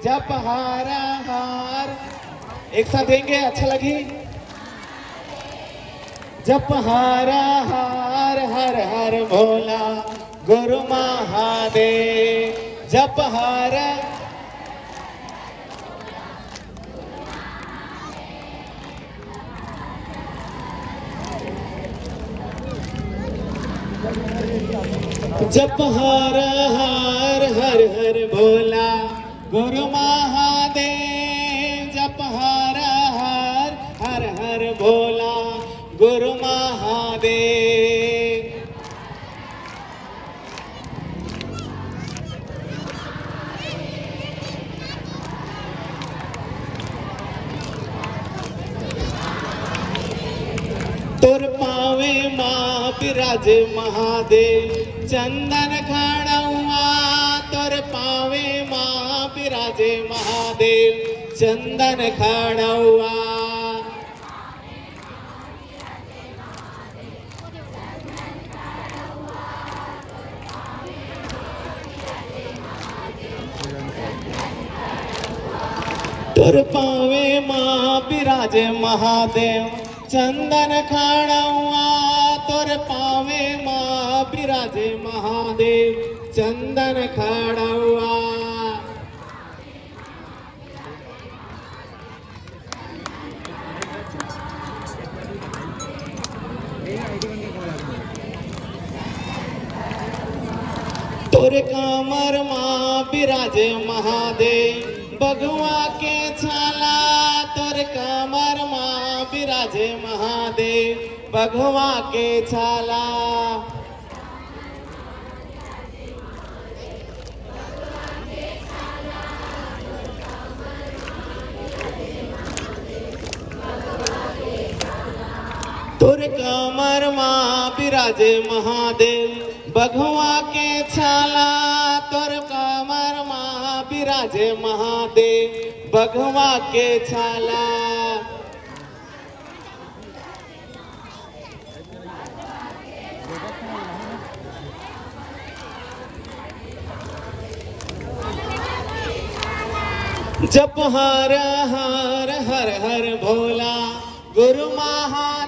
जप हारा हार, एक साथ देंगे, अच्छा लगी। जप हारा हार, हर हर भोला गुरु महादेव। जप हारा जप हार हार, हर हर भोला गुरु महादेव। जप हार हार, हर हर भोला गुरु महादेव। तुर पावे माँ बिराज महादेव, चंदन खड़ुआ। तुर पावे माँ बिराज महादेव, चंदन खड़ुआ। तुर पावे माँ बिराज महादेव, चंदन खड़ुआ। तुर पावे माँ बिराज महादेव, चंदन खड़ुआ। तुर कामर माँ बिराज महादेव, बगुआ के छाला। तुर कामर माँ बिराज महादेव, बगुआ के छाला। तुर कामर माँ बिराज महादेव, बगुआ के छाला। तुर कामर माँ बिराज महादेव, बगुआ के छाला। जप हार हार, हर हर भोला गुरु महा